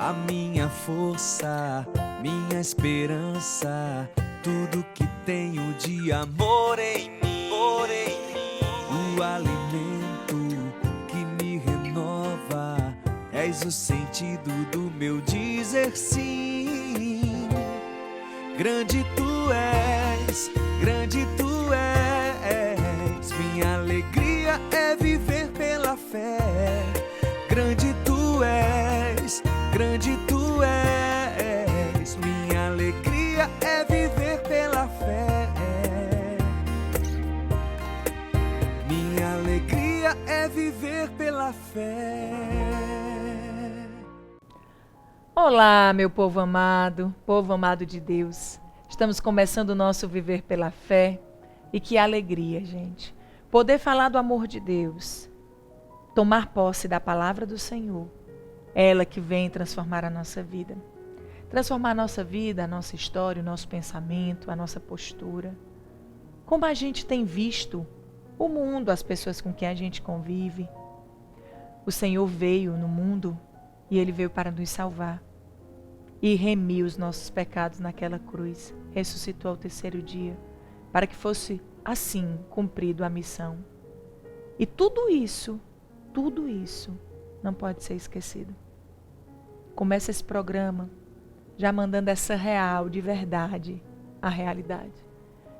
a minha força, minha esperança, tudo que tenho de amor em mim, o alimento que me renova, és o sentido do meu dizer sim. Grande tu és, minha alegria é viver pela fé. Grande tu és, minha alegria é viver pela fé. Minha alegria é viver pela fé. Olá, meu povo amado de Deus. Estamos começando o nosso Viver pela Fé. E que alegria, gente. Poder falar do amor de Deus. Tomar posse da palavra do Senhor. É ela que vem transformar a nossa vida. Transformar a nossa vida, a nossa história, o nosso pensamento, a nossa postura. Como a gente tem visto o mundo, as pessoas com quem a gente convive. O Senhor veio no mundo e Ele veio para nos salvar. E remiu os nossos pecados naquela cruz. Ressuscitou ao terceiro dia. Para que fosse assim cumprido a missão. E tudo isso não pode ser esquecido. Começa esse programa já mandando essa real, de verdade, a realidade.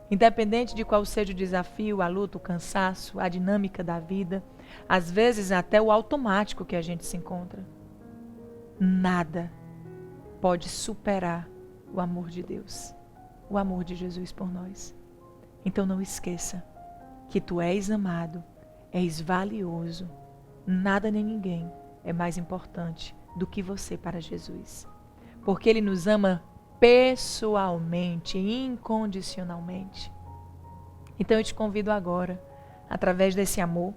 Independente de qual seja o desafio, a luta, o cansaço, a dinâmica da vida, às vezes até o automático que a gente se encontra. Nada pode superar o amor de Deus, o amor de Jesus por nós. Então não esqueça que tu és amado, és valioso. Nada nem ninguém é mais importante do que você para Jesus. Porque Ele nos ama pessoalmente, incondicionalmente. Então eu te convido agora, através desse amor,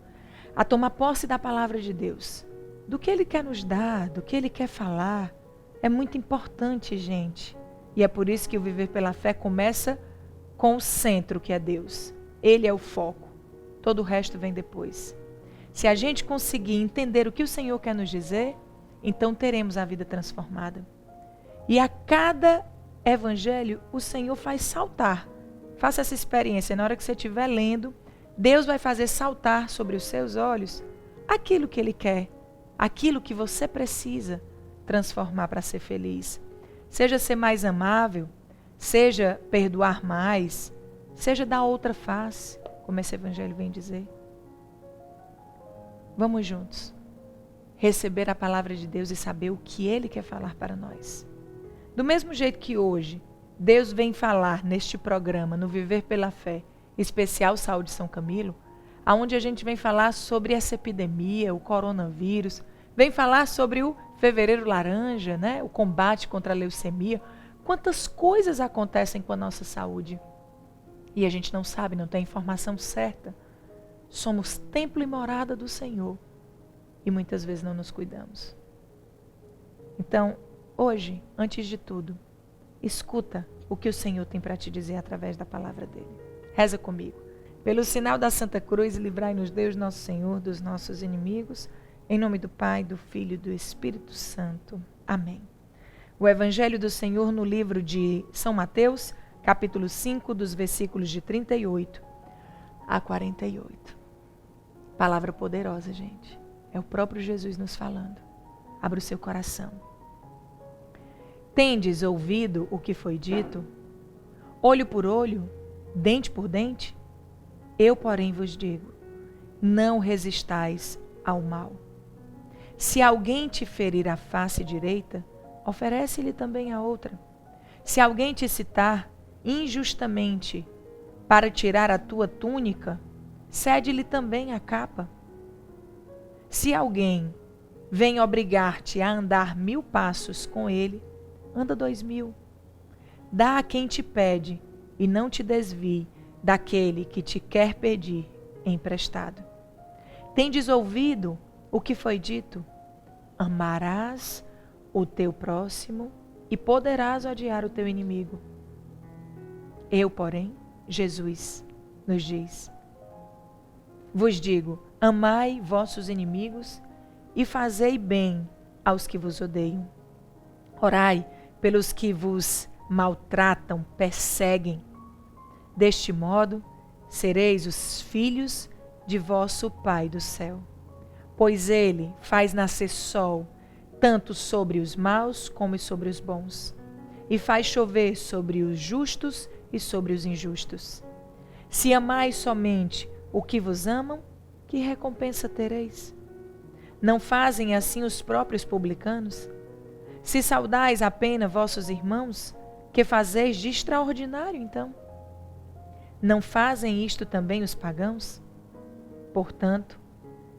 a tomar posse da palavra de Deus. Do que Ele quer nos dar, do que Ele quer falar. É muito importante, gente. E é por isso que o Viver pela Fé começa com o centro, que é Deus. Ele é o foco. Todo o resto vem depois. Se a gente conseguir entender o que o Senhor quer nos dizer, então teremos a vida transformada. E a cada evangelho, o Senhor faz saltar. Faça essa experiência. Na hora que você estiver lendo, Deus vai fazer saltar sobre os seus olhos aquilo que Ele quer, aquilo que você precisa transformar para ser feliz. Seja ser mais amável, seja perdoar mais, seja dar outra face, como esse evangelho vem dizer. Vamos juntos receber a palavra de Deus e saber o que Ele quer falar para nós. Do mesmo jeito que hoje, Deus vem falar neste programa, no Viver pela Fé, especial Saúde São Camilo, onde a gente vem falar sobre essa epidemia, o coronavírus, vem falar sobre o Fevereiro Laranja, né? O combate contra a leucemia. Quantas coisas acontecem com a nossa saúde. E a gente não sabe, não tem informação certa. Somos templo e morada do Senhor. E muitas vezes não nos cuidamos. Então, hoje, antes de tudo, escuta o que o Senhor tem para te dizer através da palavra dele. Reza comigo. Pelo sinal da Santa Cruz, livrai-nos Deus, nosso Senhor, dos nossos inimigos. Em nome do Pai, do Filho e do Espírito Santo. Amém. O Evangelho do Senhor no livro de São Mateus, capítulo 5, dos versículos de 38 a 48. Palavra poderosa, gente. É o próprio Jesus nos falando. Abra o seu coração. Tendes ouvido o que foi dito? Olho por olho, dente por dente? Eu, porém, vos digo, não resistais ao mal. Se alguém te ferir a face direita, oferece-lhe também a outra. Se alguém te citar injustamente para tirar a tua túnica, cede-lhe também a capa. Se alguém vem obrigar-te a andar 1000 passos com ele, anda 2000. Dá a quem te pede e não te desvie daquele que te quer pedir emprestado. Tendes ouvido o que foi dito? Amarás o teu próximo e poderás odiar o teu inimigo. Eu, porém, Jesus nos diz, vos digo, amai vossos inimigos e fazei bem aos que vos odeiam. Orai pelos que vos maltratam, perseguem. Deste modo, sereis os filhos de vosso Pai do céu. Pois ele faz nascer sol, tanto sobre os maus como sobre os bons, e faz chover sobre os justos e sobre os injustos. Se amais somente o que vos amam, que recompensa tereis? Não fazem assim os próprios publicanos? Se saudais apenas vossos irmãos, que fazeis de extraordinário então? Não fazem isto também os pagãos? Portanto,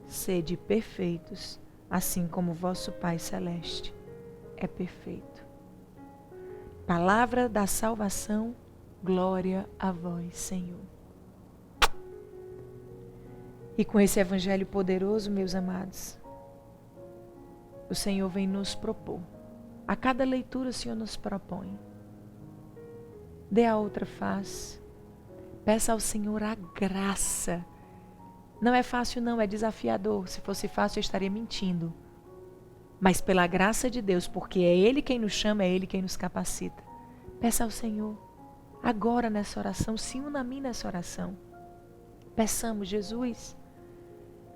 sede perfeitos, assim como vosso Pai Celeste é perfeito. Palavra da salvação, glória a vós, Senhor. E com esse evangelho poderoso, meus amados, o Senhor vem nos propor. A cada leitura o Senhor nos propõe. Dê a outra face. Peça ao Senhor a graça. Não é fácil não, é desafiador. Se fosse fácil eu estaria mentindo. Mas pela graça de Deus, porque é Ele quem nos chama, é Ele quem nos capacita. Peça ao Senhor, agora nessa oração, se una a mim nessa oração. Peçamos, Jesus,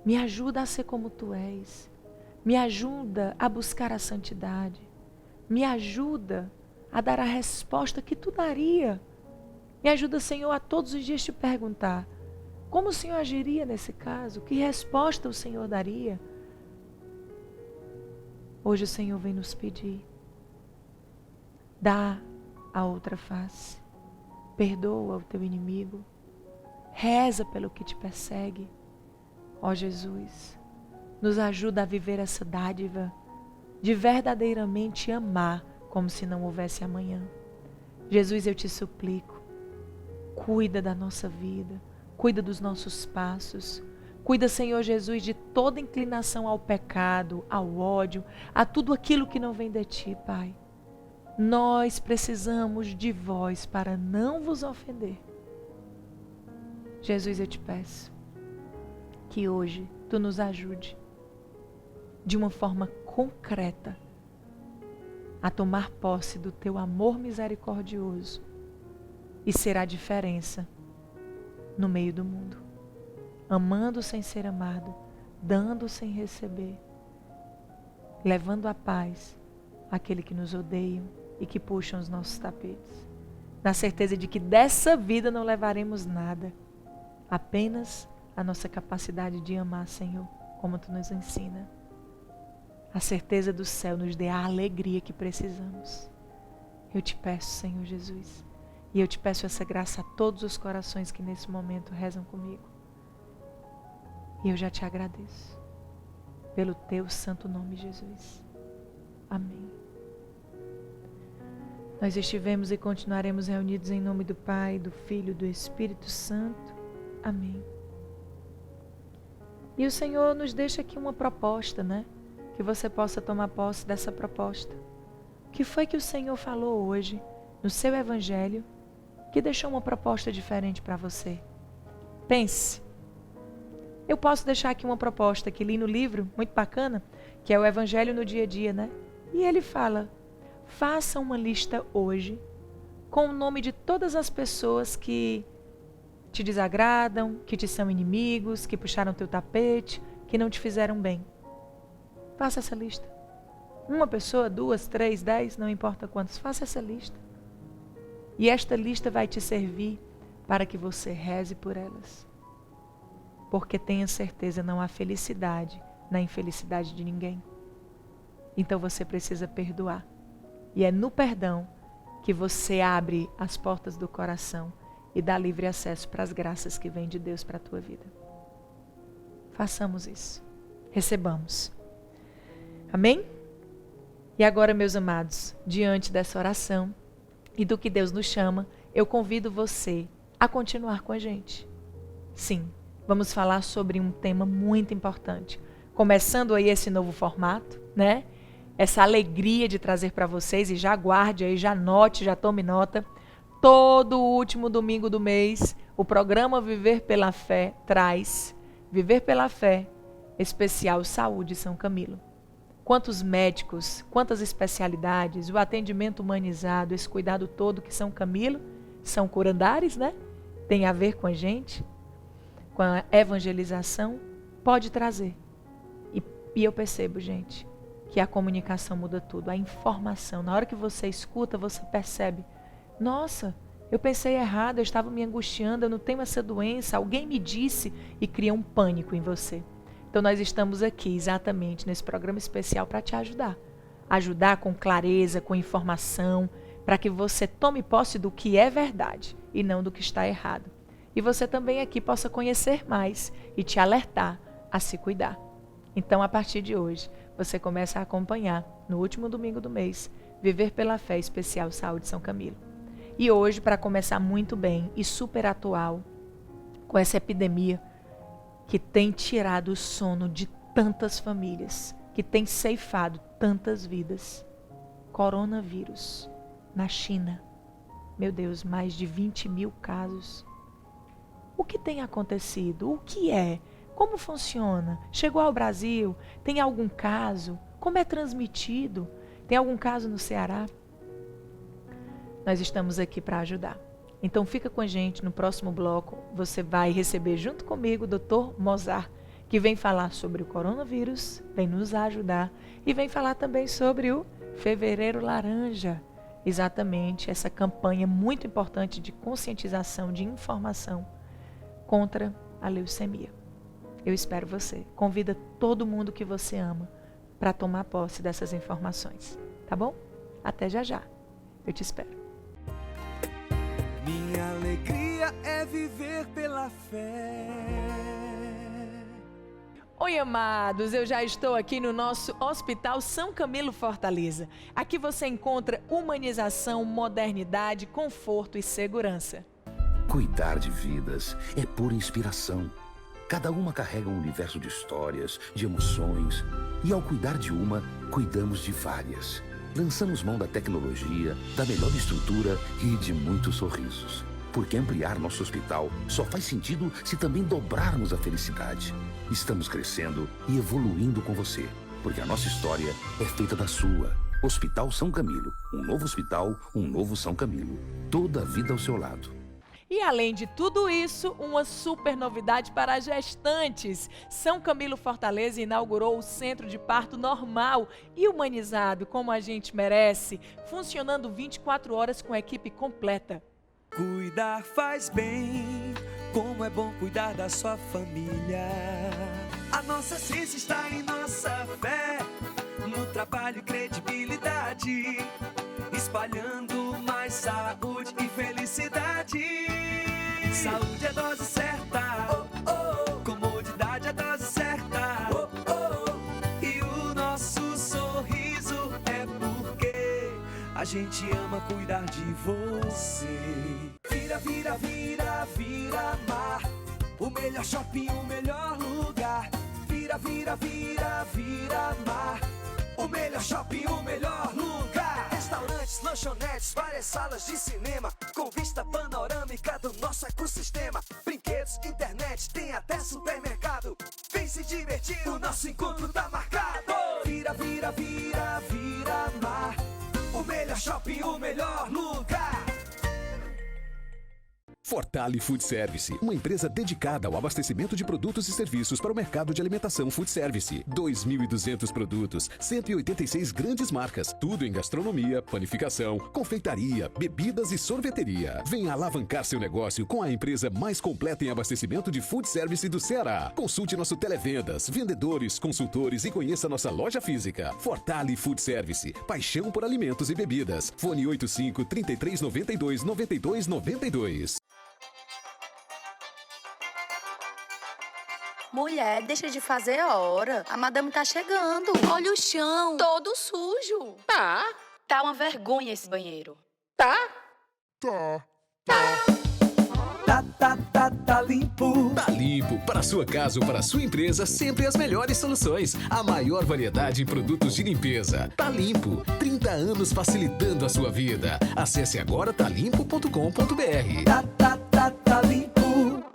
me ajuda a ser como Tu és. Me ajuda a buscar a santidade. Me ajuda a dar a resposta que Tu daria. Me ajuda, Senhor, a todos os dias te perguntar: como o Senhor agiria nesse caso? Que resposta o Senhor daria? Hoje o Senhor vem nos pedir: dá a outra face. Perdoa o teu inimigo. Reza pelo que te persegue. Ó Jesus, nos ajuda a viver essa dádiva de verdadeiramente amar como se não houvesse amanhã. Jesus, eu te suplico, cuida da nossa vida, cuida dos nossos passos, cuida, Senhor Jesus, de toda inclinação ao pecado, ao ódio, a tudo aquilo que não vem de Ti, Pai. Nós precisamos de vós para não vos ofender. Jesus, eu te peço que hoje Tu nos ajude de uma forma concreta a tomar posse do Teu amor misericordioso e ser a diferença no meio do mundo. Amando sem ser amado, dando sem receber, levando a paz àquele que nos odeiam e que puxam os nossos tapetes. Na certeza de que dessa vida não levaremos nada, apenas a nossa capacidade de amar, Senhor, como Tu nos ensina. A certeza do céu nos dê a alegria que precisamos. Eu te peço, Senhor Jesus, e eu te peço essa graça a todos os corações que nesse momento rezam comigo. E eu já te agradeço, pelo Teu santo nome, Jesus. Amém. Nós estivemos e continuaremos reunidos em nome do Pai, do Filho e do Espírito Santo. Amém. E o Senhor nos deixa aqui uma proposta, né? Que você possa tomar posse dessa proposta. O que foi que o Senhor falou hoje no seu Evangelho que deixou uma proposta diferente para você? Pense. Eu posso deixar aqui uma proposta que li no livro, muito bacana, que é o Evangelho no Dia a Dia, né? E ele fala: faça uma lista hoje com o nome de todas as pessoas que te desagradam, que te são inimigos, que puxaram teu tapete, que não te fizeram bem. Faça essa lista. Uma pessoa, 2, 3, 10, não importa quantos, faça essa lista. E esta lista vai te servir para que você reze por elas. Porque tenha certeza, não há felicidade na infelicidade de ninguém. Então você precisa perdoar. E é no perdão que você abre as portas do coração e dá livre acesso para as graças que vêm de Deus para a tua vida. Façamos isso. Recebamos. Amém? E agora, meus amados, diante dessa oração e do que Deus nos chama, eu convido você a continuar com a gente. Sim, vamos falar sobre um tema muito importante. Começando aí esse novo formato, né? Essa alegria de trazer para vocês, e já aguarde aí, já anote, já tome nota. Todo último domingo do mês, o programa Viver pela Fé traz Viver pela Fé, especial Saúde São Camilo. quantos médicos, quantas especialidades, o atendimento humanizado, esse cuidado todo que São Camilo, São Curandares, né? Tem a ver com a gente, com a evangelização, pode trazer. E eu percebo, gente, que a comunicação muda tudo, a informação. Na hora que você escuta, você percebe, nossa, eu pensei errado, eu estava me angustiando, eu não tenho essa doença, alguém me disse, e cria um pânico em você. Então nós estamos aqui exatamente nesse programa especial para te ajudar. Ajudar com clareza, com informação, para que você tome posse do que é verdade e não do que está errado. E você também aqui possa conhecer mais e te alertar a se cuidar. Então, a partir de hoje, você começa a acompanhar, no último domingo do mês, Viver pela Fé Especial Saúde São Camilo. E hoje, para começar muito bem e super atual, com essa epidemia que tem tirado o sono de tantas famílias, que tem ceifado tantas vidas. Coronavírus, na China. Meu Deus, mais de 20 mil casos. O que tem acontecido? O que é? Como funciona? Chegou ao Brasil? Tem algum caso? Como é transmitido? Tem algum caso no Ceará? Nós estamos aqui para ajudar. Então fica com a gente no próximo bloco. Você vai receber junto comigo o Dr. Mozart, que vem falar sobre o coronavírus, vem nos ajudar e vem falar também sobre o Fevereiro Laranja. Exatamente essa campanha muito importante de conscientização, de informação contra a leucemia. Eu espero você. Convida todo mundo que você ama para tomar posse dessas informações. Tá bom? Até já já. Eu te espero. Minha alegria é viver pela fé. Oi, amados, eu já estou aqui no nosso Hospital São Camilo Fortaleza. Aqui você encontra humanização, modernidade, conforto e segurança. Cuidar de vidas é pura inspiração. Cada uma carrega um universo de histórias, de emoções. E ao cuidar de uma, cuidamos de várias. Lançamos mão da tecnologia, da melhor estrutura e de muitos sorrisos. Porque ampliar nosso hospital só faz sentido se também dobrarmos a felicidade. Estamos crescendo e evoluindo com você, porque a nossa história é feita da sua. Hospital São Camilo. Um novo hospital, um novo São Camilo. Toda a vida ao seu lado. E além de tudo isso, uma super novidade para gestantes. São Camilo Fortaleza inaugurou o Centro de Parto Normal e Humanizado, como a gente merece, funcionando 24 horas com a equipe completa. Cuidar faz bem, como é bom cuidar da sua família. A nossa ciência está em nossa fé, no trabalho e credibilidade, espalhando mais saúde e felicidade. Saúde é dose certa, comodidade é dose certa, e o nosso sorriso é porque a gente ama cuidar de você. Vira, vira, vira, vira mar, o melhor shopping, o melhor lugar. Vira, vira, vira, vira mar, o melhor shopping, o melhor lugar. Restaurantes, lanchonetes, várias salas de cinema, com vista panorâmica do nosso ecossistema. Brinquedos, internet, tem até supermercado. Vem se divertir, o nosso encontro tá marcado. Vira, vira, vira, vira mar, o melhor shopping, o melhor lugar. Fortale Food Service, uma empresa dedicada ao abastecimento de produtos e serviços para o mercado de alimentação food service. 2.200 produtos, 186 grandes marcas, tudo em gastronomia, panificação, confeitaria, bebidas e sorveteria. Venha alavancar seu negócio com a empresa mais completa em abastecimento de food service do Ceará. Consulte nosso televendas, vendedores, consultores e conheça nossa loja física. Fortale Food Service, paixão por alimentos e bebidas. Fone 85 33 92 92 92. Mulher, deixa de fazer hora. A madame tá chegando. Olha o chão, todo sujo. Tá. Tá uma vergonha esse banheiro. Tá limpo. Tá limpo. Para sua casa ou para sua empresa, sempre as melhores soluções. A maior variedade em produtos de limpeza. Tá Limpo. 30 anos facilitando a sua vida. Acesse agora talimpo.com.br. Tá limpo.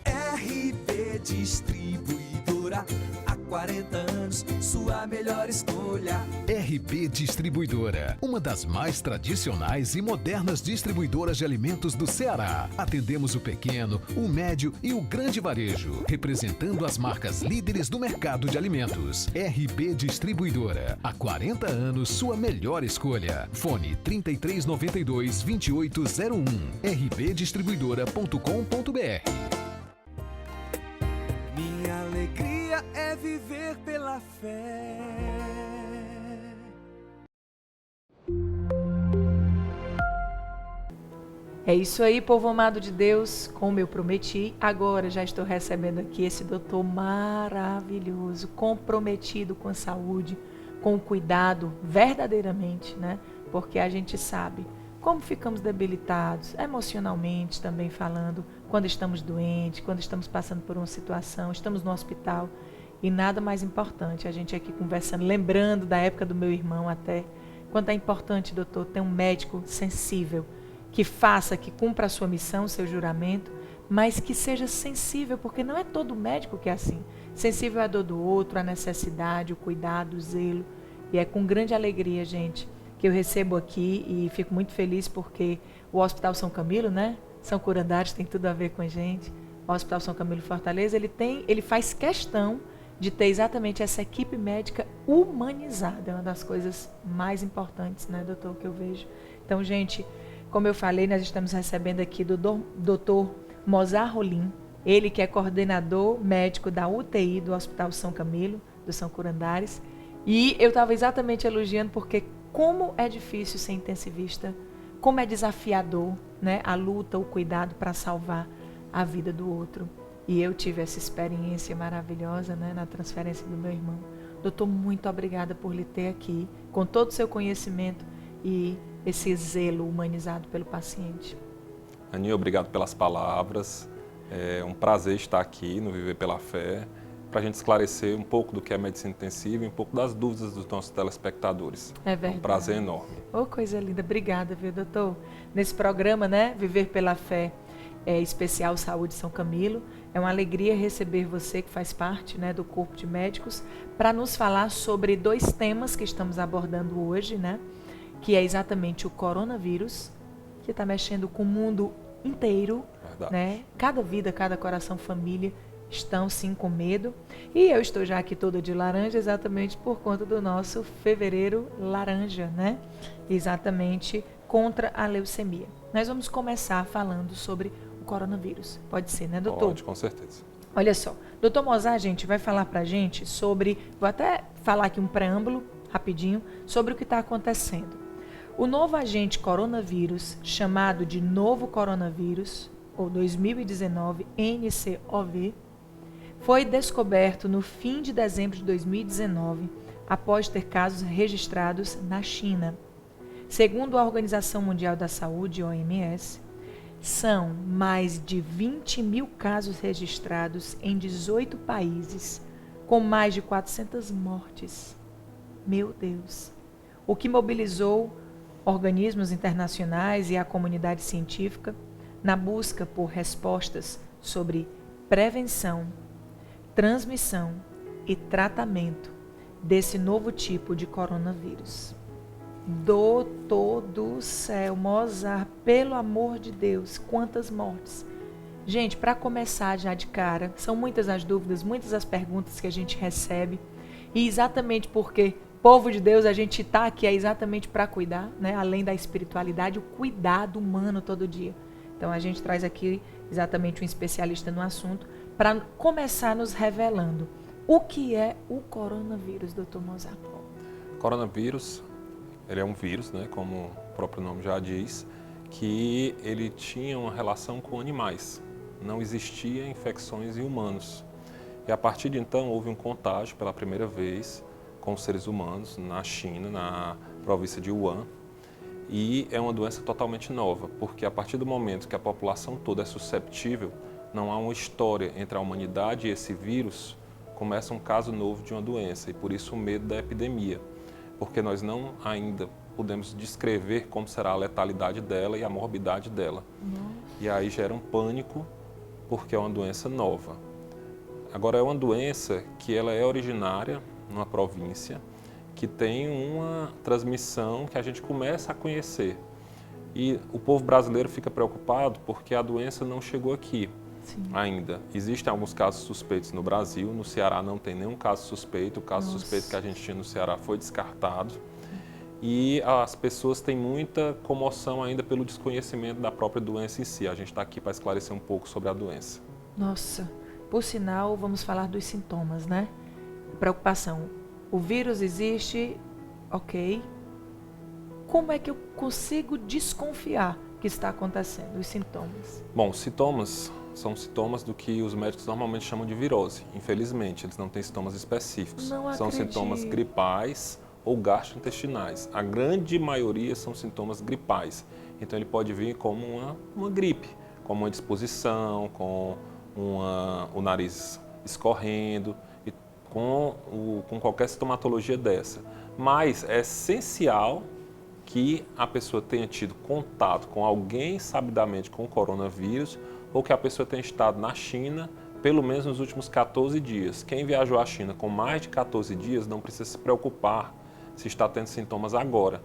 RB Distribuidora, há 40 anos, sua melhor escolha. RB Distribuidora, uma das mais tradicionais e modernas distribuidoras de alimentos do Ceará. Atendemos o pequeno, o médio e o grande varejo, representando as marcas líderes do mercado de alimentos. RB Distribuidora, há 40 anos, sua melhor escolha. Fone 3392-2801, rbdistribuidora.com.br. Minha alegria é viver pela fé. É isso aí, povo amado de Deus, como eu prometi, agora já estou recebendo aqui esse doutor maravilhoso, comprometido com a saúde, com o cuidado, verdadeiramente, né? Porque a gente sabe como ficamos debilitados, emocionalmente também falando, quando estamos doentes, quando estamos passando por uma situação, estamos no hospital, e nada mais importante, a gente aqui conversando, lembrando da época do meu irmão até, quanto é importante, doutor, ter um médico sensível, que faça, que cumpra a sua missão, o seu juramento, mas que seja sensível, porque não é todo médico que é assim. Sensível à dor do outro, à necessidade, o cuidado, o zelo. E é com grande alegria, gente, que eu recebo aqui e fico muito feliz porque o Hospital São Camilo, né? São Curandares tem tudo a ver com a gente. O Hospital São Camilo Fortaleza, ele faz questão de ter exatamente essa equipe médica humanizada. É uma das coisas mais importantes, né, doutor, que eu vejo. Então, gente, como eu falei, nós estamos recebendo aqui do Dr. Mozart Rolim, ele que é coordenador médico da UTI do Hospital São Camilo, do São Curandares. E eu estava exatamente elogiando porque como é difícil ser intensivista, como é desafiador, né, a luta, o cuidado para salvar a vida do outro. E eu tive essa experiência maravilhosa, né, na transferência do meu irmão. Doutor, muito obrigada por lhe ter aqui, com todo o seu conhecimento e esse zelo humanizado pelo paciente. Aninha, obrigado pelas palavras. É um prazer estar aqui no Viver pela Fé, para a gente esclarecer um pouco do que é medicina intensiva e um pouco das dúvidas dos nossos telespectadores. É verdade. É um prazer enorme. Oh, coisa linda. Obrigada, viu, doutor? Nesse programa, né, Viver pela Fé, especial Saúde São Camilo, é uma alegria receber você que faz parte, né, do corpo de médicos, para nos falar sobre 2 temas que estamos abordando hoje, né? Que é exatamente o coronavírus, que está mexendo com o mundo inteiro, né? Cada vida, cada coração, família estão sim com medo. E eu estou já aqui toda de laranja exatamente por conta do nosso fevereiro laranja, né? Exatamente contra a leucemia. Nós vamos começar falando sobre o coronavírus. Pode ser, né, doutor? Pode, com certeza. Olha só, doutor Mozart, gente, vai falar pra gente sobre, vou até falar aqui um preâmbulo rapidinho, sobre o que está acontecendo. O novo agente coronavírus, chamado de novo coronavírus, ou 2019 NCOV, foi descoberto no fim de dezembro de 2019, após ter casos registrados na China. Segundo a Organização Mundial da Saúde, OMS, são mais de 20 mil casos registrados em 18 países, com mais de 400 mortes. Meu Deus! O que mobilizou organismos internacionais e a comunidade científica na busca por respostas sobre prevenção, transmissão e tratamento desse novo tipo de coronavírus. Doutor do céu, Mozart, pelo amor de Deus, quantas mortes. Gente, para começar já de cara, são muitas as dúvidas, muitas as perguntas que a gente recebe, e exatamente porque, povo de Deus, a gente está aqui exatamente para cuidar, né? Além da espiritualidade, o cuidado humano todo dia. Então a gente traz aqui exatamente um especialista no assunto para começar nos revelando o que é o coronavírus, doutor Mozart. Coronavírus, ele é um vírus, né, como o próprio nome já diz, que ele tinha uma relação com animais. Não existia infecções em humanos. E a partir de então houve um contágio pela primeira vez com os seres humanos na China, na província de Wuhan. E é uma doença totalmente nova, porque a partir do momento que a população toda é susceptível, não há uma história entre a humanidade e esse vírus, começa um caso novo de uma doença, e por isso o medo da epidemia, porque nós não ainda podemos descrever como será a letalidade dela e a morbidade dela. E aí gera um pânico, porque é uma doença nova. Agora, é uma doença que ela é originária numa província, que tem uma transmissão que a gente começa a conhecer. E o povo brasileiro fica preocupado porque a doença não chegou aqui ainda. Existem alguns casos suspeitos no Brasil, no Ceará não tem nenhum caso suspeito, o caso suspeito que a gente tinha no Ceará foi descartado. E as pessoas têm muita comoção ainda pelo desconhecimento da própria doença em si. A gente está aqui para esclarecer um pouco sobre a doença. Nossa, por sinal, vamos falar dos sintomas, né? Preocupação. O vírus existe, ok. Como é que eu consigo desconfiar que está acontecendo, os sintomas? Bom, os sintomas são sintomas do que os médicos normalmente chamam de virose. Infelizmente, eles não têm sintomas específicos. São sintomas gripais ou gastrointestinais. A grande maioria são sintomas gripais. Então, ele pode vir como uma gripe, como uma indisposição, com o nariz escorrendo, e com qualquer sintomatologia dessa. Mas é essencial que a pessoa tenha tido contato com alguém sabidamente com o coronavírus ou que a pessoa tenha estado na China pelo menos nos últimos 14 dias. Quem viajou à China com mais de 14 dias não precisa se preocupar se está tendo sintomas agora.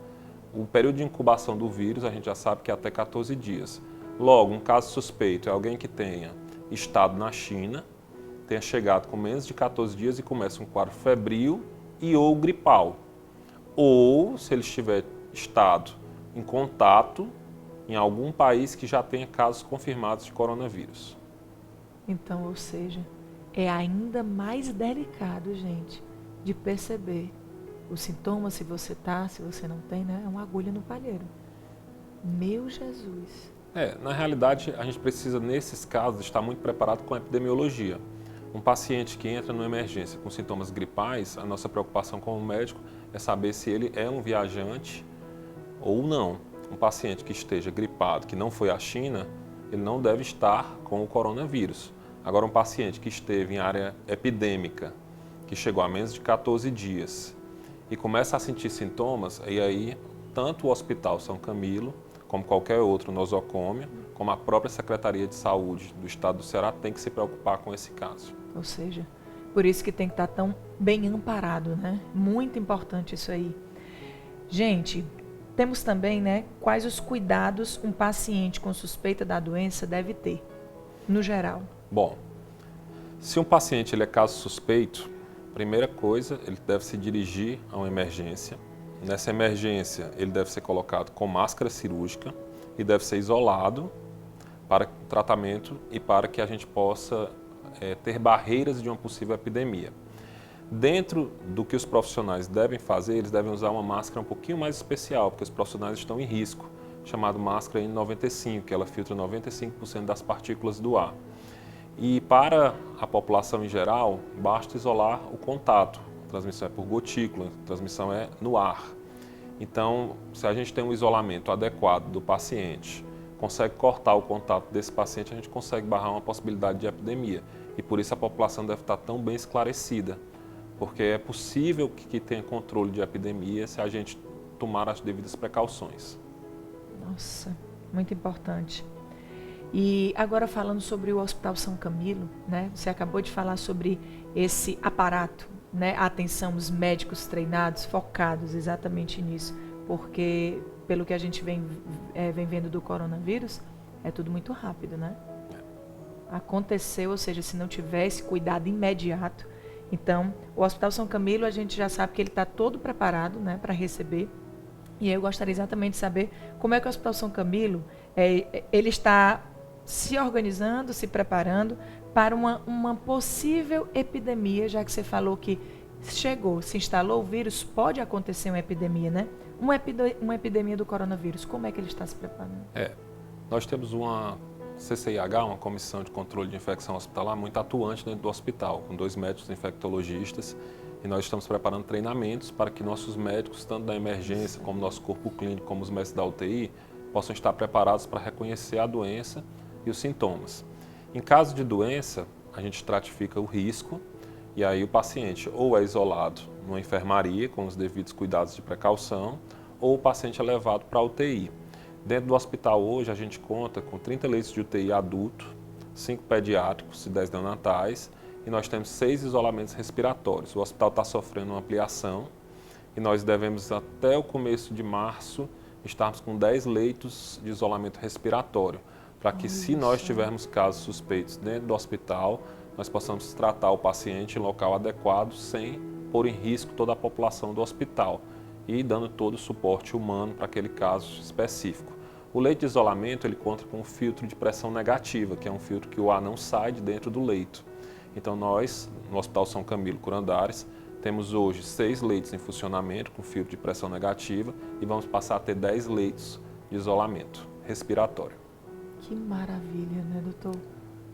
O período de incubação do vírus a gente já sabe que é até 14 dias. Logo, um caso suspeito é alguém que tenha estado na China, tenha chegado com menos de 14 dias e começa um quadro febril e ou gripal. Ou, se ele estiver estado em contato em algum país que já tenha casos confirmados de coronavírus. Então, ou seja, é ainda mais delicado, gente, de perceber os sintomas, se você tá, se você não tem, né? É uma agulha no palheiro. Meu Jesus. Na realidade, a gente precisa, nesses casos, estar muito preparado com a epidemiologia. Um paciente que entra numa emergência com sintomas gripais, a nossa preocupação como médico é saber se ele é um viajante ou não. Um paciente que esteja gripado, que não foi à China, ele não deve estar com o coronavírus. Agora, um paciente que esteve em área epidêmica, que chegou a menos de 14 dias e começa a sentir sintomas, e aí tanto o Hospital São Camilo, como qualquer outro nosocômio, como a própria Secretaria de Saúde do Estado do Ceará tem que se preocupar com esse caso. Ou seja, por isso que tem que estar tão bem amparado, né? Muito importante isso aí. Gente, temos também, né, quais os cuidados um paciente com suspeita da doença deve ter, no geral? Bom, se um paciente ele é caso suspeito, primeira coisa, ele deve se dirigir a uma emergência. Nessa emergência, ele deve ser colocado com máscara cirúrgica e deve ser isolado para tratamento e para que a gente possa ter barreiras de uma possível epidemia. Dentro do que os profissionais devem fazer, eles devem usar uma máscara um pouquinho mais especial, porque os profissionais estão em risco, chamado máscara N95, que ela filtra 95% das partículas do ar. E para a população em geral, basta isolar o contato. A transmissão é por gotícula, a transmissão é no ar. Então, se a gente tem um isolamento adequado do paciente, consegue cortar o contato desse paciente, a gente consegue barrar uma possibilidade de epidemia. E por isso a população deve estar tão bem esclarecida, porque é possível que tenha controle de epidemia se a gente tomar as devidas precauções. Nossa, muito importante. E agora falando sobre o Hospital São Camilo, né? Você acabou de falar sobre esse aparato, né? Atenção, os médicos treinados, focados exatamente nisso, porque pelo que a gente vem vendo do coronavírus, é tudo muito rápido, né? Aconteceu, ou seja, se não tivesse cuidado imediato. Então, o Hospital São Camilo, a gente já sabe que ele está todo preparado, né, para receber. E eu gostaria exatamente de saber como é que o Hospital São Camilo ele está se organizando, se preparando para uma possível epidemia, já que você falou que chegou, se instalou o vírus, pode acontecer uma epidemia, né? Uma epidemia do coronavírus. Como é que ele está se preparando? Nós temos uma CCIH, uma Comissão de Controle de Infecção Hospitalar, muito atuante dentro do hospital, com 2 médicos infectologistas, e nós estamos preparando treinamentos para que nossos médicos, tanto da emergência, como nosso corpo clínico, como os médicos da UTI, possam estar preparados para reconhecer a doença e os sintomas. Em caso de doença, a gente estratifica o risco, e aí o paciente ou é isolado numa enfermaria, com os devidos cuidados de precaução, ou o paciente é levado para a UTI. Dentro do hospital hoje, a gente conta com 30 leitos de UTI adulto, 5 pediátricos e 10 neonatais, e nós temos 6 isolamentos respiratórios. O hospital está sofrendo uma ampliação e nós devemos, até o começo de março, estarmos com 10 leitos de isolamento respiratório, para que, se nós tivermos casos suspeitos dentro do hospital, nós possamos tratar o paciente em local adequado, sem pôr em risco toda a população do hospital e dando todo o suporte humano para aquele caso específico. O leito de isolamento, ele conta com um filtro de pressão negativa, que é um filtro que o ar não sai de dentro do leito. Então nós, no Hospital São Camilo Curandares, temos hoje 6 leitos em funcionamento com filtro de pressão negativa e vamos passar a ter 10 leitos de isolamento respiratório. Que maravilha, né, doutor?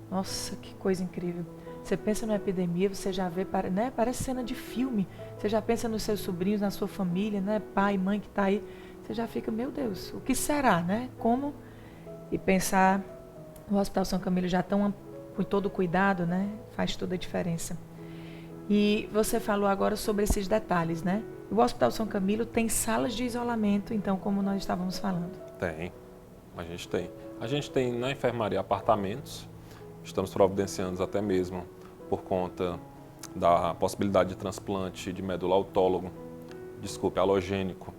Nossa, que coisa incrível. Você pensa numa epidemia, você já vê, né, parece cena de filme. Você já pensa nos seus sobrinhos, na sua família, né, pai, mãe que está aí. Você já fica, meu Deus, o que será, né? Como? E pensar, o Hospital São Camilo já tão com todo o cuidado, né? Faz toda a diferença. E você falou agora sobre esses detalhes, né? O Hospital São Camilo tem salas de isolamento, então, como nós estávamos falando. Tem, a gente tem. A gente tem na enfermaria apartamentos, estamos providenciando até mesmo por conta da possibilidade de transplante de medula halogênico,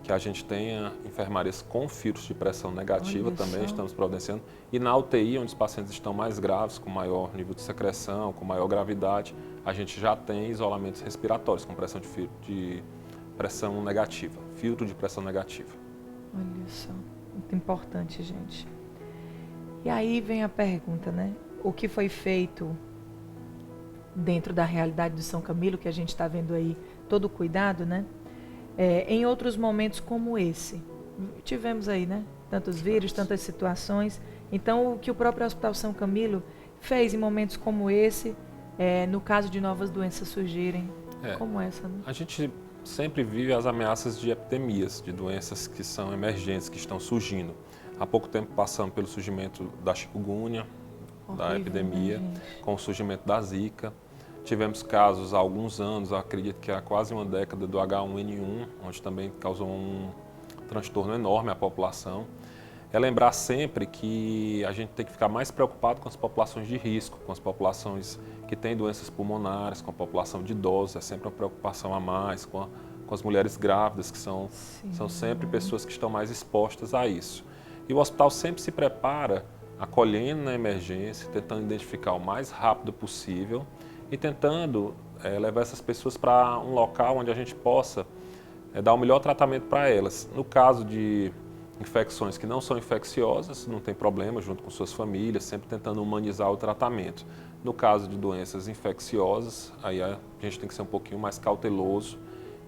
que a gente tenha enfermarias com filtros de pressão negativa também, estamos providenciando. E na UTI, onde os pacientes estão mais graves, com maior nível de secreção, com maior gravidade, a gente já tem isolamentos respiratórios com pressão de pressão negativa, filtro de pressão negativa. Olha só, muito importante, gente. E aí vem a pergunta, né? O que foi feito dentro da realidade do São Camilo, que a gente está vendo aí, todo o cuidado, né? Em outros momentos como esse, tivemos aí, né? Tantos vírus, tantas situações. Então, o que o próprio Hospital São Camilo fez em momentos como esse, no caso de novas doenças surgirem, como essa, né? A gente sempre vive as ameaças de epidemias, de doenças que são emergentes, que estão surgindo. Há pouco tempo passamos pelo surgimento da chikungunya, da epidemia, né, com o surgimento da Zika. Tivemos casos há alguns anos, acredito que há quase uma década, do H1N1, onde também causou um transtorno enorme à população. É lembrar sempre que a gente tem que ficar mais preocupado com as populações de risco, com as populações que têm doenças pulmonares, com a população de idosos, é sempre uma preocupação a mais, com as mulheres grávidas, que são sempre pessoas que estão mais expostas a isso. E o hospital sempre se prepara, acolhendo na emergência, tentando identificar o mais rápido possível e tentando levar essas pessoas para um local onde a gente possa dar o melhor tratamento para elas. No caso de infecções que não são infecciosas, não tem problema, junto com suas famílias, sempre tentando humanizar o tratamento. No caso de doenças infecciosas, aí a gente tem que ser um pouquinho mais cauteloso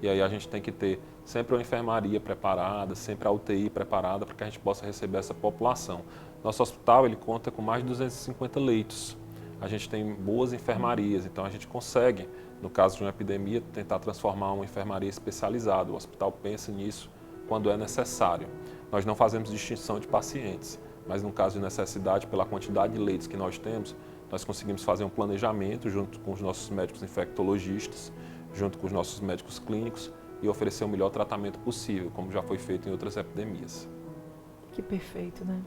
e aí a gente tem que ter sempre uma enfermaria preparada, sempre a UTI preparada para que a gente possa receber essa população. Nosso hospital, ele conta com mais de 250 leitos. A gente tem boas enfermarias, então a gente consegue, no caso de uma epidemia, tentar transformar uma enfermaria especializada. O hospital pensa nisso quando é necessário. Nós não fazemos distinção de pacientes, mas no caso de necessidade, pela quantidade de leitos que nós temos, nós conseguimos fazer um planejamento junto com os nossos médicos infectologistas, junto com os nossos médicos clínicos e oferecer o melhor tratamento possível, como já foi feito em outras epidemias. Que perfeito, né?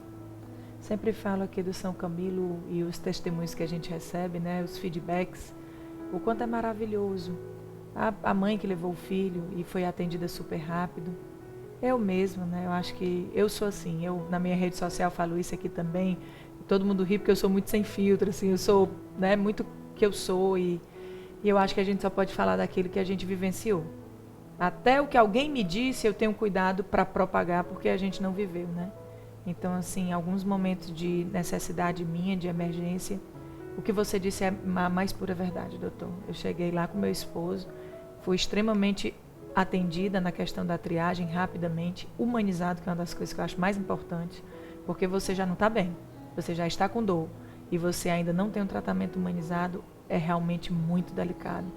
Sempre falo aqui do São Camilo e os testemunhos que a gente recebe, né, os feedbacks, o quanto é maravilhoso. A mãe que levou o filho e foi atendida super rápido. Eu mesma, né, eu acho que eu sou assim, eu na minha rede social falo isso aqui também, todo mundo ri porque eu sou muito sem filtro, assim, eu sou, né, muito que eu sou e eu acho que a gente só pode falar daquilo que a gente vivenciou. Até o que alguém me disse, eu tenho cuidado para propagar porque a gente não viveu, né? Então, assim, alguns momentos de necessidade minha, de emergência, o que você disse é a mais pura verdade, doutor. Eu cheguei lá com meu esposo, fui extremamente atendida na questão da triagem, rapidamente, humanizado, que é uma das coisas que eu acho mais importantes, porque você já não está bem, você já está com dor, e você ainda não tem um tratamento humanizado, é realmente muito delicado.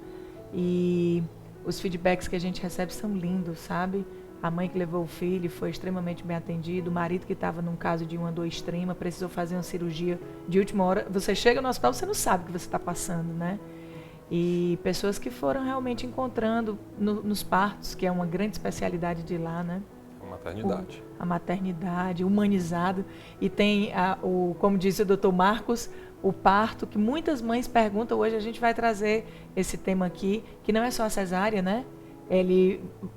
E os feedbacks que a gente recebe são lindos, sabe? A mãe que levou o filho foi extremamente bem atendido. O marido que estava num caso de uma dor extrema, precisou fazer uma cirurgia de última hora. Você chega no hospital, você não sabe o que você está passando, né? E pessoas que foram realmente encontrando nos partos, que é uma grande especialidade de lá, né? A maternidade. A maternidade, humanizado. E tem, como disse o doutor Marcos, o parto, que muitas mães perguntam. Hoje a gente vai trazer esse tema aqui, que não é só a cesárea, né?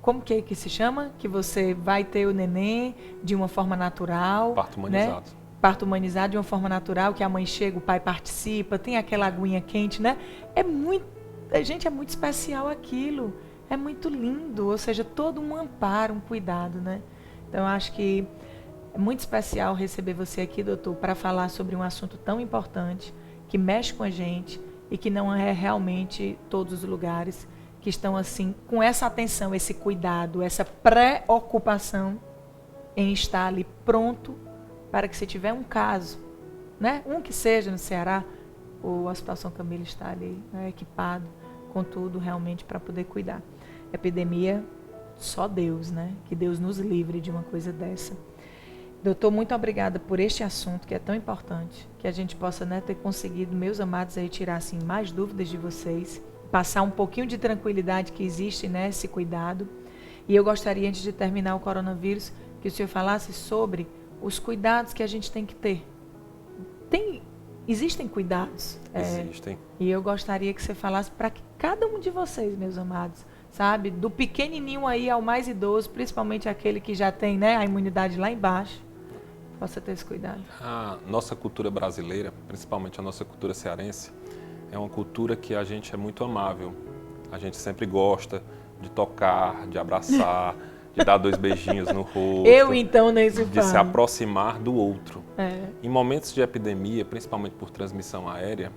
Como que se chama? Que você vai ter o neném de uma forma natural. Parto humanizado. Né? Parto humanizado de uma forma natural, que a mãe chega, o pai participa, tem aquela aguinha quente, né? Gente, é muito especial aquilo. É muito lindo, ou seja, todo um amparo, um cuidado, né? Então, eu acho que é muito especial receber você aqui, doutor, para falar sobre um assunto tão importante, que mexe com a gente e que não é realmente todos os lugares que estão assim, com essa atenção, esse cuidado, essa preocupação em estar ali pronto para que se tiver um caso, né? Um que seja no Ceará, o Hospital São Camilo está ali, né, equipado com tudo realmente para poder cuidar. Epidemia, só Deus, né? Que Deus nos livre de uma coisa dessa. Doutor, muito obrigada por este assunto que é tão importante, que a gente possa, né, ter conseguido, meus amados, aí tirar assim, mais dúvidas de vocês, passar um pouquinho de tranquilidade que existe, né, esse cuidado. E eu gostaria, antes de terminar o coronavírus, que o senhor falasse sobre os cuidados que a gente tem que ter. Existem cuidados. Existem. E eu gostaria que você falasse para que cada um de vocês, meus amados, sabe, do pequenininho aí ao mais idoso, principalmente aquele que já tem, né, a imunidade lá embaixo, possa ter esse cuidado. A nossa cultura brasileira, principalmente a nossa cultura cearense, é uma cultura que a gente é muito amável. A gente sempre gosta de tocar, de abraçar, de dar 2 beijinhos no rosto. Eu, então, nem se de fala. se aproximar do outro. É. Em momentos de epidemia, principalmente por transmissão aérea,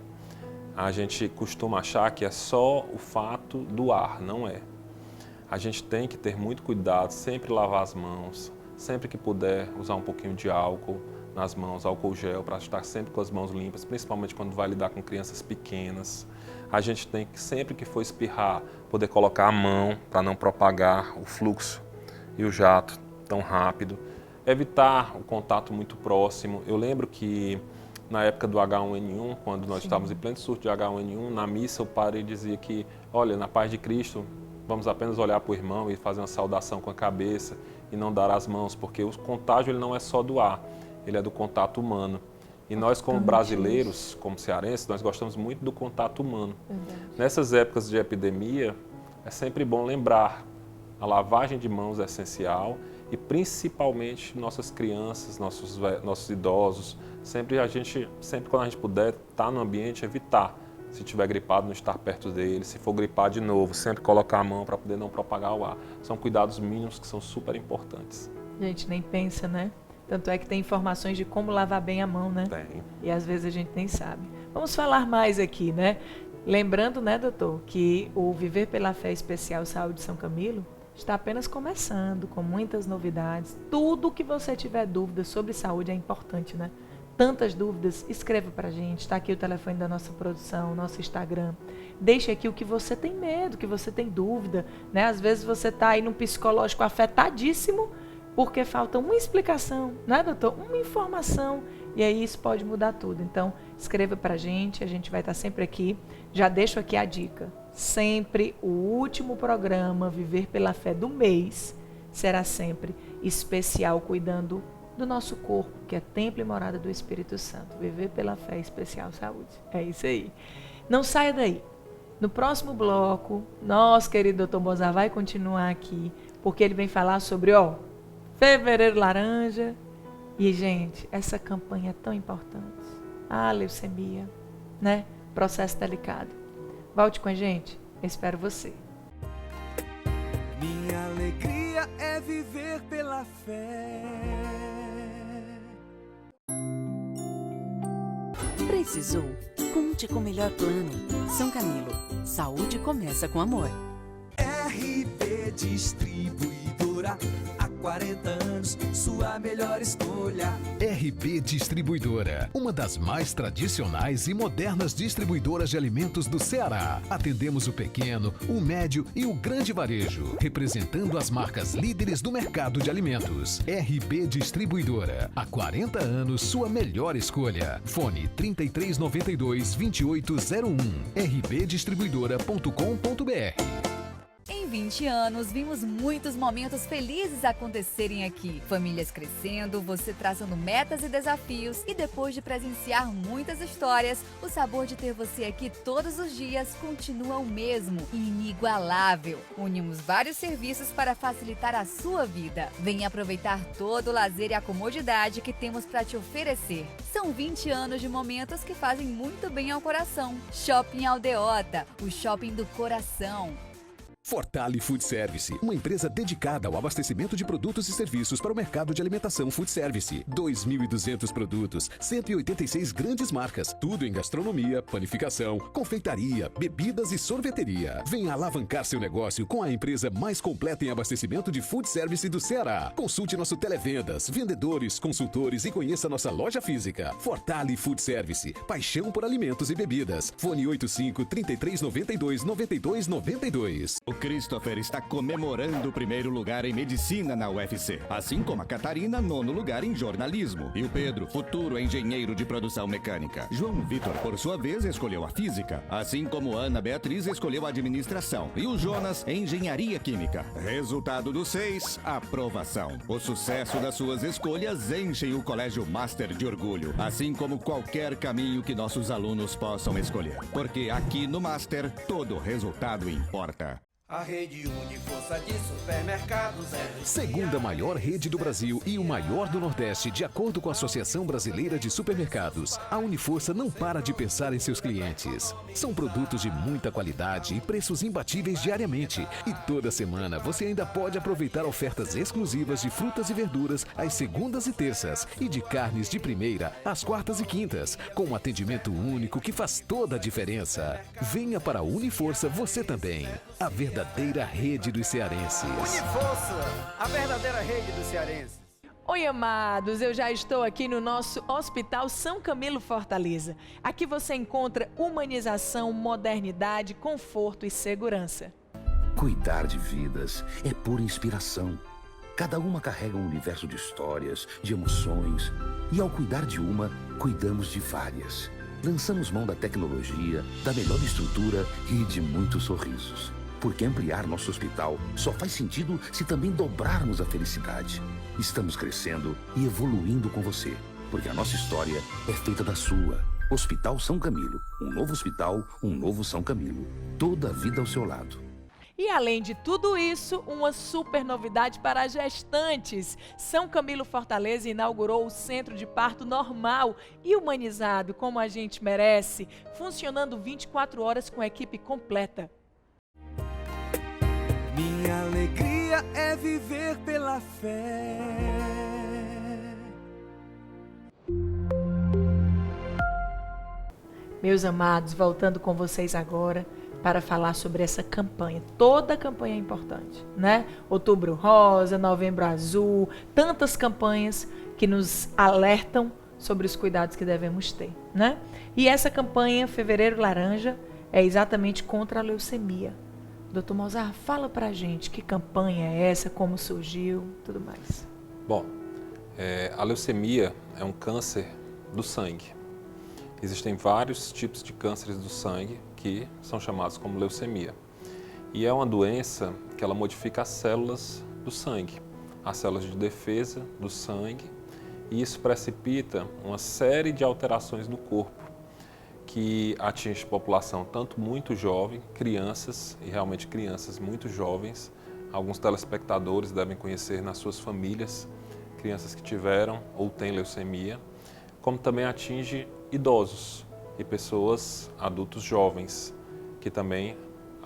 a gente costuma achar que é só o fato do ar, não é. A gente tem que ter muito cuidado, sempre lavar as mãos, sempre que puder usar um pouquinho de álcool nas mãos, álcool gel, para estar sempre com as mãos limpas, principalmente quando vai lidar com crianças pequenas. A gente tem que, sempre que for espirrar, poder colocar a mão para não propagar o fluxo e o jato tão rápido. Evitar o contato muito próximo. Eu lembro que na época do H1N1, quando nós estávamos em pleno surto de H1N1, na missa o padre dizia que, olha, na paz de Cristo, vamos apenas olhar para o irmão e fazer uma saudação com a cabeça e não dar as mãos, porque o contágio ele não é só do ar, ele é do contato humano. E nós, como brasileiros, como cearenses, nós gostamos muito do contato humano. Nessas épocas de epidemia, é sempre bom lembrar, a lavagem de mãos é essencial e principalmente nossas crianças, nossos idosos, sempre quando a gente puder estar no ambiente, evitar. Se estiver gripado, não estar perto dele. Se for gripar de novo, sempre colocar a mão para poder não propagar o ar. São cuidados mínimos que são super importantes. A gente nem pensa, né? Tanto é que tem informações de como lavar bem a mão, né? Tem. E às vezes a gente nem sabe. Vamos falar mais aqui, né? Lembrando, né, doutor, que o Viver pela Fé Especial Saúde São Camilo está apenas começando, com muitas novidades. Tudo que você tiver dúvida sobre saúde é importante, né? Tantas dúvidas, escreva pra gente, está aqui o telefone da nossa produção, nosso Instagram. Deixe aqui o que você tem medo, o que você tem dúvida, né? Às vezes você está aí num psicológico afetadíssimo porque falta uma explicação, né, doutor? Uma informação, e aí isso pode mudar tudo. Então, escreva pra gente, a gente vai estar sempre aqui. Já deixo aqui a dica, sempre o último programa Viver pela Fé do mês será sempre especial, cuidando do nosso corpo, que é templo e morada do Espírito Santo. Viver pela Fé Especial Saúde. É isso aí. Não saia daí. No próximo bloco, nosso querido Dr. Mozart vai continuar aqui, porque ele vem falar sobre, Fevereiro Laranja. E, gente, essa campanha é tão importante. A leucemia, né? Processo delicado. Volte com a gente. Eu espero você. Minha alegria é viver pela fé. Precisou? Conte com o melhor plano. São Camilo. Saúde começa com amor. RB Distribuidora, há 40 anos, sua melhor escolha. RB Distribuidora, uma das mais tradicionais e modernas distribuidoras de alimentos do Ceará. Atendemos o pequeno, o médio e o grande varejo, representando as marcas líderes do mercado de alimentos. RB Distribuidora, há 40 anos, sua melhor escolha. Fone 3392-2801, rbdistribuidora.com.br. 20 anos, vimos muitos momentos felizes acontecerem aqui. Famílias crescendo, você traçando metas e desafios. E depois de presenciar muitas histórias, o sabor de ter você aqui todos os dias continua o mesmo, inigualável. Unimos vários serviços para facilitar a sua vida. Venha aproveitar todo o lazer e a comodidade que temos para te oferecer. São 20 anos de momentos que fazem muito bem ao coração. Shopping Aldeota, o shopping do coração. Fortale Food Service, uma empresa dedicada ao abastecimento de produtos e serviços para o mercado de alimentação food service. 2.200 produtos, 186 grandes marcas, tudo em gastronomia, panificação, confeitaria, bebidas e sorveteria. Venha alavancar seu negócio com a empresa mais completa em abastecimento de food service do Ceará. Consulte nosso televendas, vendedores, consultores e conheça nossa loja física. Fortale Food Service, paixão por alimentos e bebidas. Fone 85 33 92 92 92. O Christopher está comemorando o primeiro lugar em medicina na UFC, assim como a Catarina, 9º lugar em jornalismo. E o Pedro, futuro engenheiro de produção mecânica. João Vitor, por sua vez, escolheu a física, assim como Ana Beatriz escolheu a administração. E o Jonas, engenharia química. Resultado dos 6, aprovação. O sucesso das suas escolhas enchem o Colégio Master de orgulho, assim como qualquer caminho que nossos alunos possam escolher. Porque aqui no Master, todo resultado importa. A rede Uniforça de supermercados é... Segunda maior rede do Brasil e o maior do Nordeste, de acordo com a Associação Brasileira de Supermercados. A Uniforça não para de pensar em seus clientes. São produtos de muita qualidade e preços imbatíveis diariamente. E toda semana você ainda pode aproveitar ofertas exclusivas de frutas e verduras às segundas e terças e de carnes de primeira às quartas e quintas, com um atendimento único que faz toda a diferença. Venha para a Uniforça você também. A verdadeira rede dos cearenses. Uniforça, a verdadeira rede dos cearenses. Oi, amados, eu já estou aqui no nosso Hospital São Camilo Fortaleza. Aqui você encontra humanização, modernidade, conforto e segurança. Cuidar de vidas é pura inspiração. Cada uma carrega um universo de histórias, de emoções. E ao cuidar de uma, cuidamos de várias. Lançamos mão da tecnologia, da melhor estrutura e de muitos sorrisos. Porque ampliar nosso hospital só faz sentido se também dobrarmos a felicidade. Estamos crescendo e evoluindo com você, porque a nossa história é feita da sua. Hospital São Camilo, um novo hospital, um novo São Camilo. Toda a vida ao seu lado. E além de tudo isso, uma super novidade para gestantes. São Camilo Fortaleza inaugurou o Centro de Parto Normal e Humanizado, como a gente merece, funcionando 24 horas com a equipe completa. Minha alegria é viver pela fé. Meus amados, voltando com vocês agora para falar sobre essa campanha. Toda campanha é importante, né? Outubro Rosa, Novembro Azul, tantas campanhas que nos alertam sobre os cuidados que devemos ter, né? E essa campanha Fevereiro Laranja é exatamente contra a leucemia. Dr. Mozart, fala pra gente que campanha é essa, como surgiu, tudo mais. Bom, a leucemia é um câncer do sangue. Existem vários tipos de cânceres do sangue que são chamados como leucemia. E é uma doença que ela modifica as células do sangue, as células de defesa do sangue, e isso precipita uma série de alterações no corpo, que atinge a população tanto muito jovem, crianças, e realmente crianças muito jovens. Alguns telespectadores devem conhecer nas suas famílias crianças que tiveram ou têm leucemia, como também atinge idosos e pessoas, adultos jovens, que também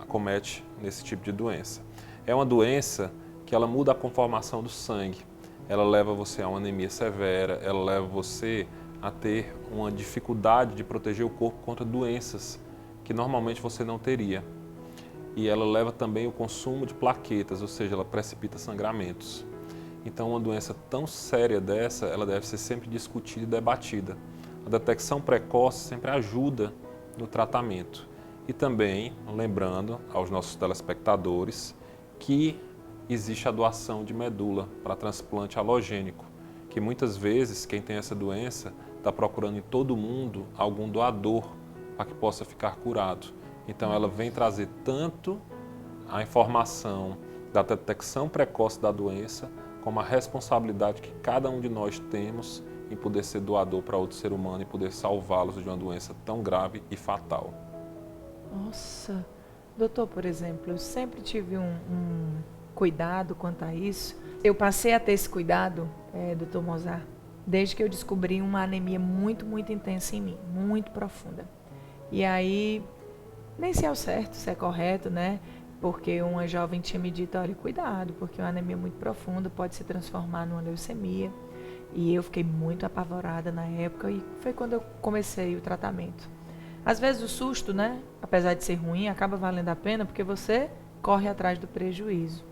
acomete nesse tipo de doença. É uma doença que ela muda a conformação do sangue, ela leva você a uma anemia severa, ela leva você a ter uma dificuldade de proteger o corpo contra doenças que normalmente você não teria. E ela leva também o consumo de plaquetas, ou seja, ela precipita sangramentos. Então, uma doença tão séria dessa, ela deve ser sempre discutida e debatida. A detecção precoce sempre ajuda no tratamento. E também, lembrando aos nossos telespectadores que existe a doação de medula para transplante halogênico, que muitas vezes quem tem essa doença está procurando em todo mundo algum doador para que possa ficar curado. Então ela vem trazer tanto a informação da detecção precoce da doença como a responsabilidade que cada um de nós temos em poder ser doador para outro ser humano e poder salvá-los de uma doença tão grave e fatal. Nossa, doutor, por exemplo, eu sempre tive um cuidado quanto a isso. Eu passei a ter esse cuidado, doutor Mozart, desde que eu descobri uma anemia muito, muito intensa em mim, muito profunda. E aí, nem sei ao certo se é correto, né? Porque uma jovem tinha me dito, olha, cuidado, porque uma anemia muito profunda pode se transformar numa leucemia. E eu fiquei muito apavorada na época e foi quando eu comecei o tratamento. Às vezes o susto, né, apesar de ser ruim, acaba valendo a pena porque você corre atrás do prejuízo.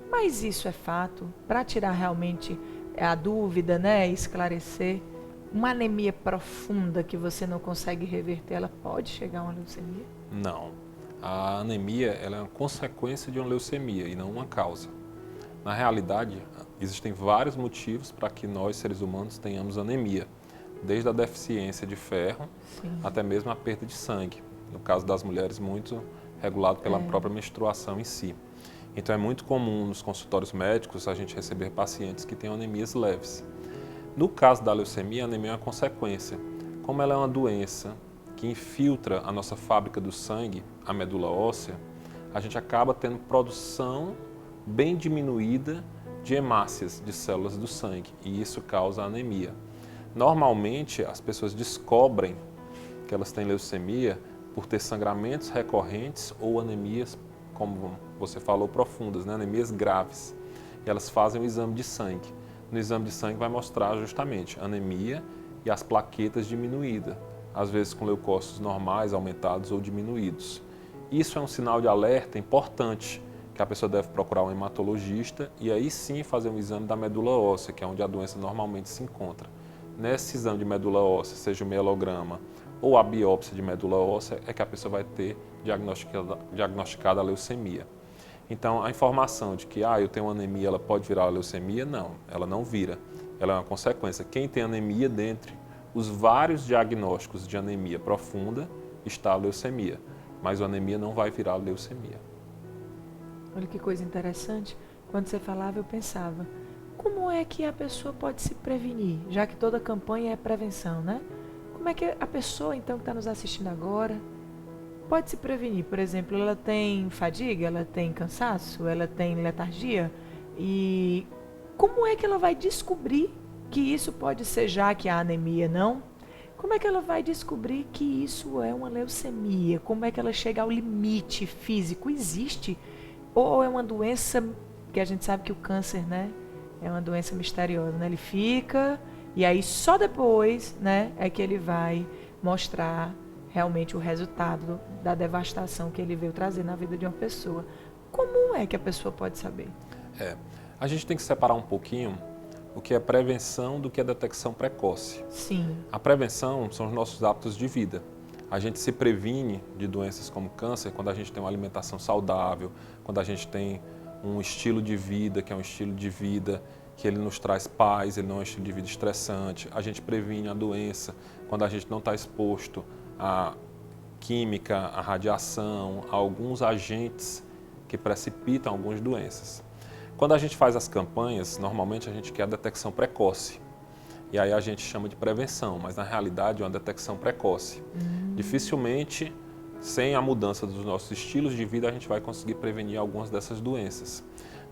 Mas isso é fato, para tirar realmente a dúvida, né, esclarecer, uma anemia profunda que você não consegue reverter, ela pode chegar a uma leucemia? Não. A anemia ela é uma consequência de uma leucemia e não uma causa. Na realidade, existem vários motivos para que nós, seres humanos, tenhamos anemia. Desde a deficiência de ferro, sim, até mesmo a perda de sangue. No caso das mulheres, muito regulado pela própria menstruação em si. Então é muito comum nos consultórios médicos a gente receber pacientes que têm anemias leves. No caso da leucemia, a anemia é uma consequência. Como ela é uma doença que infiltra a nossa fábrica do sangue, a medula óssea, a gente acaba tendo produção bem diminuída de hemácias, de células do sangue, e isso causa anemia. Normalmente, as pessoas descobrem que elas têm leucemia por ter sangramentos recorrentes ou anemias, como você falou, profundas, né? Anemias graves. E elas fazem o exame de sangue. No exame de sangue vai mostrar justamente anemia e as plaquetas diminuídas, às vezes com leucócitos normais, aumentados ou diminuídos. Isso é um sinal de alerta importante, que a pessoa deve procurar um hematologista e aí sim fazer um exame da medula óssea, que é onde a doença normalmente se encontra. Nesse exame de medula óssea, seja o mielograma ou a biópsia de medula óssea, é que a pessoa vai ter diagnosticada a leucemia. Então, a informação de que eu tenho anemia, ela pode virar a leucemia, não, ela não vira. Ela é uma consequência. Quem tem anemia, dentre os vários diagnósticos de anemia profunda, está a leucemia. Mas a anemia não vai virar a leucemia. Olha que coisa interessante. Quando você falava, eu pensava, como é que a pessoa pode se prevenir? Já que toda campanha é prevenção, né? Como é que a pessoa, então, que está nos assistindo agora, pode se prevenir? Por exemplo, ela tem fadiga, ela tem cansaço, ela tem letargia? E como é que ela vai descobrir que isso pode ser, já que a anemia não? Como é que ela vai descobrir que isso é uma leucemia? Como é que ela chega ao limite físico? Existe? Ou é uma doença, que a gente sabe que o câncer, né, é uma doença misteriosa, né? Ele fica e aí só depois, né, é que ele vai mostrar realmente o resultado da devastação que ele veio trazer na vida de uma pessoa. Como é que a pessoa pode saber? A gente tem que separar um pouquinho o que é prevenção do que é detecção precoce. Sim. A prevenção são os nossos hábitos de vida. A gente se previne de doenças como câncer quando a gente tem uma alimentação saudável, quando a gente tem um estilo de vida, que é um estilo de vida que ele nos traz paz, ele não é um estilo de vida estressante. A gente previne a doença quando a gente não está exposto à química, à radiação, a alguns agentes que precipitam algumas doenças. Quando a gente faz as campanhas, normalmente a gente quer a detecção precoce. E aí a gente chama de prevenção, mas na realidade é uma detecção precoce. Dificilmente, sem a mudança dos nossos estilos de vida, a gente vai conseguir prevenir algumas dessas doenças.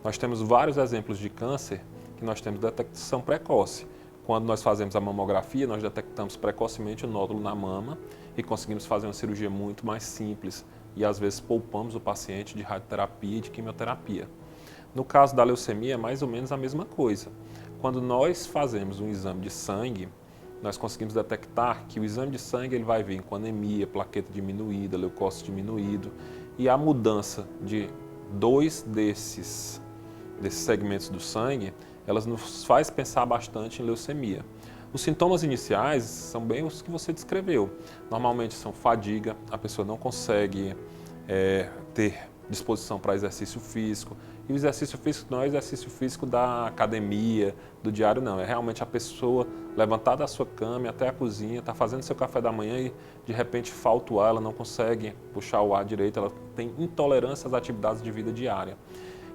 Nós temos vários exemplos de câncer que nós temos detecção precoce. Quando nós fazemos a mamografia, nós detectamos precocemente o nódulo na mama e conseguimos fazer uma cirurgia muito mais simples e às vezes poupamos o paciente de radioterapia e de quimioterapia. No caso da leucemia, é mais ou menos a mesma coisa. Quando nós fazemos um exame de sangue, nós conseguimos detectar que o exame de sangue ele vai vir com anemia, plaqueta diminuída, leucócito diminuído, e a mudança de dois desses segmentos do sangue, elas nos faz pensar bastante em leucemia. Os sintomas iniciais são bem os que você descreveu. Normalmente são fadiga, a pessoa não consegue ter disposição para exercício físico, E o exercício físico não é o exercício físico da academia, do diário, não. É realmente a pessoa levantar da sua cama até a cozinha, está fazendo seu café da manhã e de repente falta o ar, ela não consegue puxar o ar direito, ela tem intolerância às atividades de vida diária.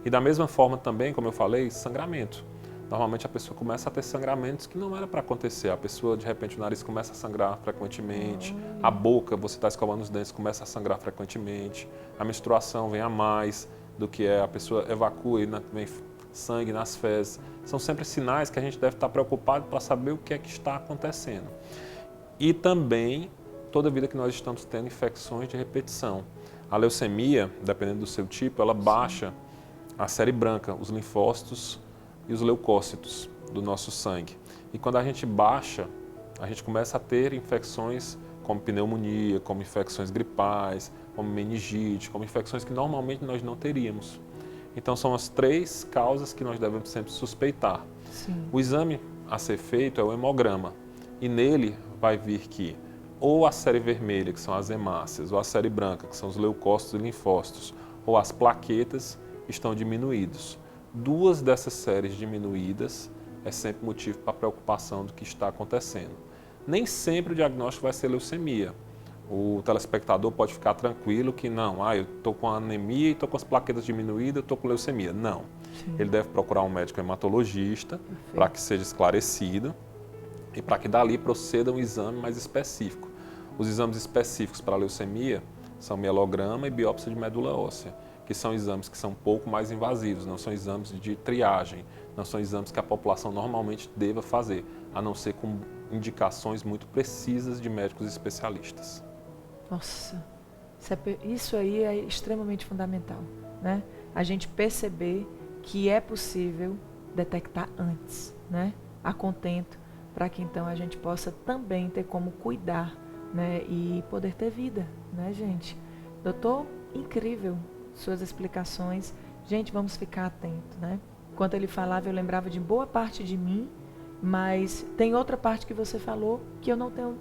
E da mesma forma também, como eu falei, sangramento. Normalmente a pessoa começa a ter sangramentos que não era para acontecer. A pessoa, de repente, o nariz começa a sangrar frequentemente, a boca, você está escovando os dentes, começa a sangrar frequentemente, a menstruação vem a mais do que a pessoa evacua e vem sangue nas fezes. São sempre sinais que a gente deve estar preocupado para saber o que é que está acontecendo. E também, toda vida que nós estamos tendo infecções de repetição. A leucemia, dependendo do seu tipo, ela baixa a série branca, os linfócitos e os leucócitos do nosso sangue. E quando a gente baixa, a gente começa a ter infecções como pneumonia, como infecções gripais, como meningite, como infecções que normalmente nós não teríamos. Então são as 3 causas que nós devemos sempre suspeitar. Sim. O exame a ser feito é o hemograma. E nele vai vir que ou a série vermelha, que são as hemácias, ou a série branca, que são os leucócitos e linfócitos, ou as plaquetas, estão diminuídos. 2 dessas séries diminuídas é sempre motivo para preocupação do que está acontecendo. Nem sempre o diagnóstico vai ser leucemia. O telespectador pode ficar tranquilo que não, eu estou com anemia e estou com as plaquetas diminuídas, eu estou com leucemia. Não. Sim. Ele deve procurar um médico hematologista para que seja esclarecido e para que dali proceda um exame mais específico. Os exames específicos para a leucemia são mielograma e biópsia de medula óssea, que são exames que são um pouco mais invasivos, não são exames de triagem, não são exames que a população normalmente deva fazer, a não ser com indicações muito precisas de médicos especialistas. Nossa, isso aí é extremamente fundamental, né? A gente perceber que é possível detectar antes, né? A contento, para que então a gente possa também ter como cuidar, né? E poder ter vida, né, gente? Doutor, incrível suas explicações. Gente, vamos ficar atento, né? Enquanto ele falava, eu lembrava de boa parte de mim, mas tem outra parte que você falou que eu não tenho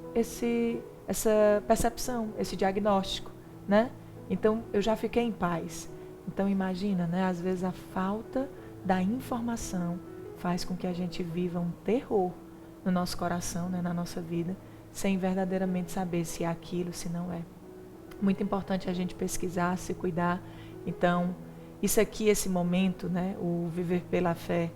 essa percepção, esse diagnóstico, né? Então, eu já fiquei em paz. Então, imagina, né? Às vezes a falta da informação faz com que a gente viva um terror no nosso coração, né? Na nossa vida, sem verdadeiramente saber se é aquilo, se não é. Muito importante a gente pesquisar, se cuidar. Então, isso aqui, esse momento, né? O Viver pela Fé,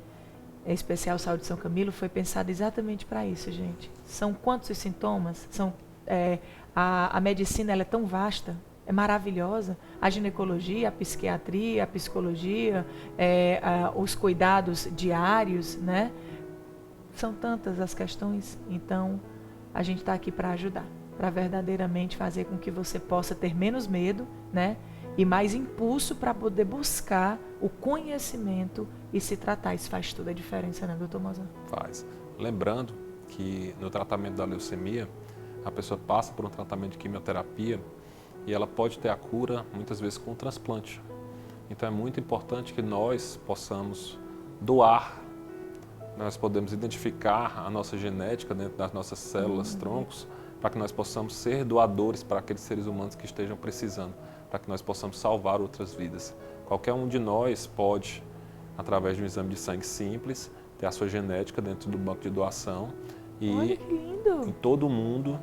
Especial Saúde São Camilo, foi pensado exatamente para isso, gente. São quantos os sintomas? A medicina, ela é tão vasta, é maravilhosa. A ginecologia, a psiquiatria, a psicologia, os cuidados diários, né? São tantas as questões. Então, a gente está aqui para ajudar, para verdadeiramente fazer com que você possa ter menos medo, né? E mais impulso para poder buscar o conhecimento e se tratar. Isso faz toda a diferença, né, doutor Mozart? Faz. Lembrando que no tratamento da leucemia, a pessoa passa por um tratamento de quimioterapia e ela pode ter a cura, muitas vezes, com um transplante. Então é muito importante que nós possamos doar, nós podemos identificar a nossa genética dentro das nossas células, troncos, para que nós possamos ser doadores para aqueles seres humanos que estejam precisando, para que nós possamos salvar outras vidas. Qualquer um de nós pode, através de um exame de sangue simples, ter a sua genética dentro do banco de doação. E olha que lindo! Em todo o mundo,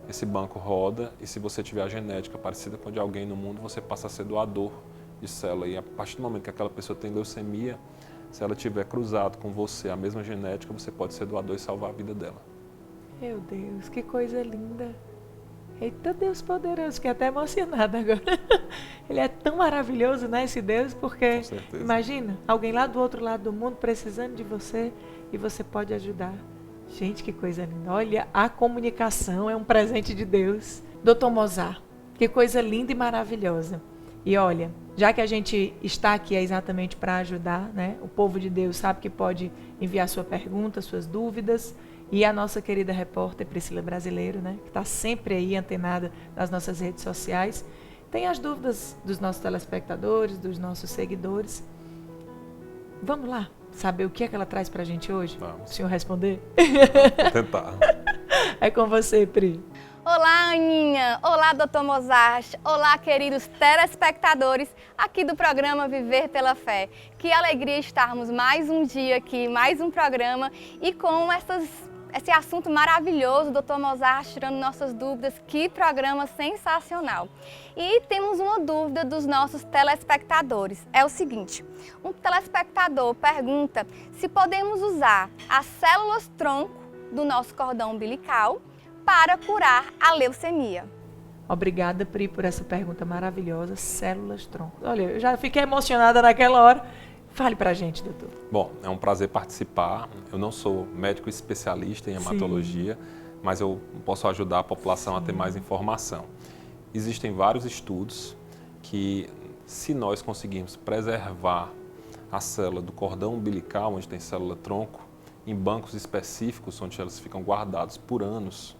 esse banco roda, e se você tiver a genética parecida com a de alguém no mundo, você passa a ser doador de célula. E a partir do momento que aquela pessoa tem leucemia, se ela tiver cruzado com você a mesma genética, você pode ser doador e salvar a vida dela. Meu Deus, que coisa linda! Eita Deus poderoso, fiquei até emocionada agora. Ele é tão maravilhoso, né, esse Deus, porque imagina, alguém lá do outro lado do mundo precisando de você e você pode ajudar. Gente, que coisa linda. Olha, a comunicação é um presente de Deus. Doutor Mozart, que coisa linda e maravilhosa. E olha, já que a gente está aqui exatamente para ajudar, né? O povo de Deus sabe que pode enviar sua pergunta, suas dúvidas. E a nossa querida repórter Priscila Brasileiro, né? Que está sempre aí antenada nas nossas redes sociais. Tem as dúvidas dos nossos telespectadores, dos nossos seguidores. Vamos lá saber o que é que ela traz para a gente hoje? Vamos. O senhor responder? Vou tentar. É com você, Pri. Olá, Aninha! Olá, Dr. Mozart! Olá, queridos telespectadores aqui do programa Viver pela Fé. Que alegria estarmos mais um dia aqui, mais um programa e com esse assunto maravilhoso, Dr. Mozart tirando nossas dúvidas. Que programa sensacional! E temos uma dúvida dos nossos telespectadores. É o seguinte, um telespectador pergunta se podemos usar as células-tronco do nosso cordão umbilical para curar a leucemia. Obrigada, Pri, por essa pergunta maravilhosa. Células-tronco. Olha, eu já fiquei emocionada naquela hora. Fale pra gente, doutor. Bom, é um prazer participar. Eu não sou médico especialista em hematologia, mas eu posso ajudar a população a ter mais informação. Existem vários estudos que, se nós conseguirmos preservar a célula do cordão umbilical, onde tem célula-tronco, em bancos específicos, onde elas ficam guardadas por anos,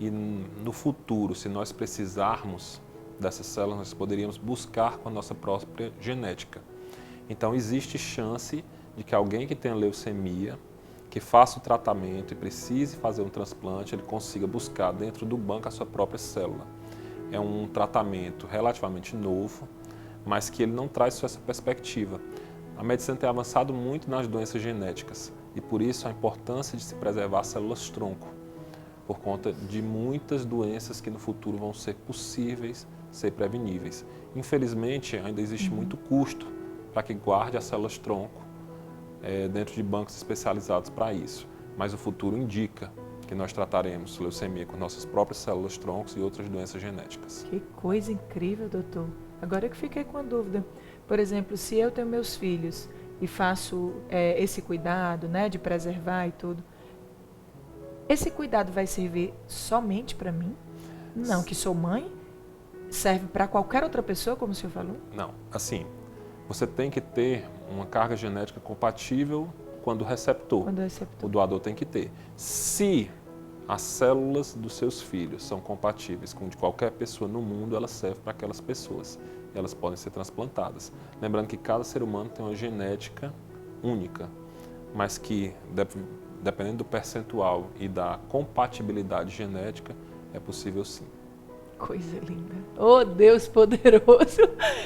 e no futuro, se nós precisarmos dessas células, nós poderíamos buscar com a nossa própria genética. Então, existe chance de que alguém que tenha leucemia, que faça o tratamento e precise fazer um transplante, ele consiga buscar dentro do banco a sua própria célula. É um tratamento relativamente novo, mas que ele não traz só essa perspectiva. A medicina tem avançado muito nas doenças genéticas e, por isso, a importância de se preservar células-tronco, por conta de muitas doenças que no futuro vão ser possíveis ser preveníveis. Infelizmente, ainda existe muito custo para que guarde as células-tronco dentro de bancos especializados para isso. Mas o futuro indica que nós trataremos leucemia com nossas próprias células-troncos e outras doenças genéticas. Que coisa incrível, doutor. Agora eu que fiquei com a dúvida. Por exemplo, se eu tenho meus filhos e faço esse cuidado, né, de preservar e tudo, esse cuidado vai servir somente para mim? Não, que sou mãe? Serve para qualquer outra pessoa, como o senhor falou? Não, assim, você tem que ter uma carga genética compatível quando o receptor. O doador tem que ter. Se as células dos seus filhos são compatíveis com de qualquer pessoa no mundo, elas servem para aquelas pessoas. E elas podem ser transplantadas. Lembrando que cada ser humano tem uma genética única, mas que, dependendo do percentual e da compatibilidade genética, é possível sim. Coisa linda. Oh, Deus poderoso!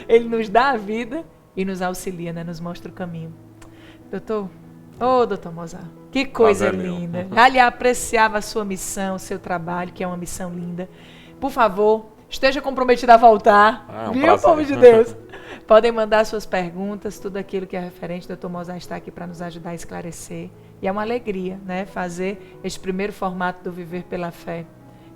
Ele nos dá a vida e nos auxilia, né? Nos mostra o caminho. Doutor, doutor Mozart, que coisa linda. Já lhe apreciava a sua missão, o seu trabalho, que é uma missão linda. Por favor, esteja comprometido a voltar. Viu, povo de Deus? Podem mandar suas perguntas, tudo aquilo que é referente. Doutor Mozart está aqui para nos ajudar a esclarecer. E é uma alegria, né, fazer este primeiro formato do Viver pela Fé,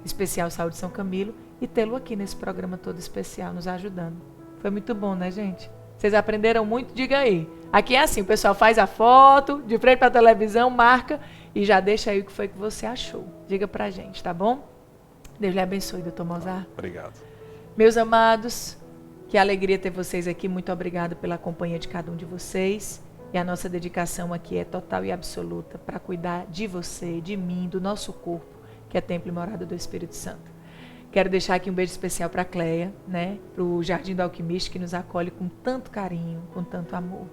especial Saúde São Camilo, e tê-lo aqui nesse programa todo especial, nos ajudando. Foi muito bom, né, gente? Vocês aprenderam muito? Diga aí. Aqui é assim, o pessoal faz a foto, de frente para a televisão, marca e já deixa aí o que foi que você achou. Diga pra gente, tá bom? Deus lhe abençoe, doutor Mozart. Obrigado. Meus amados, que alegria ter vocês aqui. Muito obrigada pela companhia de cada um de vocês. E a nossa dedicação aqui é total e absoluta para cuidar de você, de mim, do nosso corpo, que é templo e morada do Espírito Santo. Quero deixar aqui um beijo especial para a Cleia, né? Para o Jardim do Alquimista, que nos acolhe com tanto carinho, com tanto amor.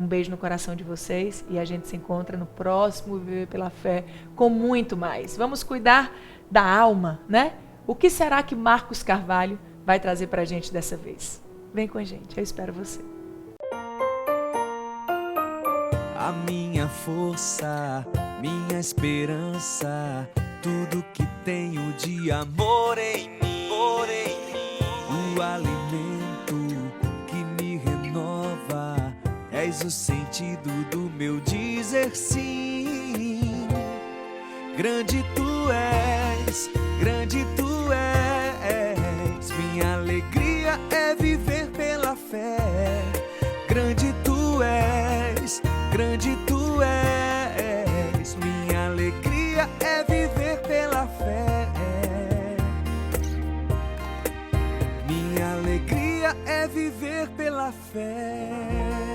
Um beijo no coração de vocês e a gente se encontra no próximo Viver pela Fé com muito mais. Vamos cuidar da alma, né? O que será que Marcos Carvalho vai trazer para a gente dessa vez? Vem com a gente, eu espero você. A minha força, minha esperança, tudo que tenho de amor em mim, o alimento que me renova, és o sentido do meu dizer sim. Grande tu és, minha alegria é viver pela fé. Grande tu és, minha alegria é viver pela fé. Minha alegria é viver pela fé.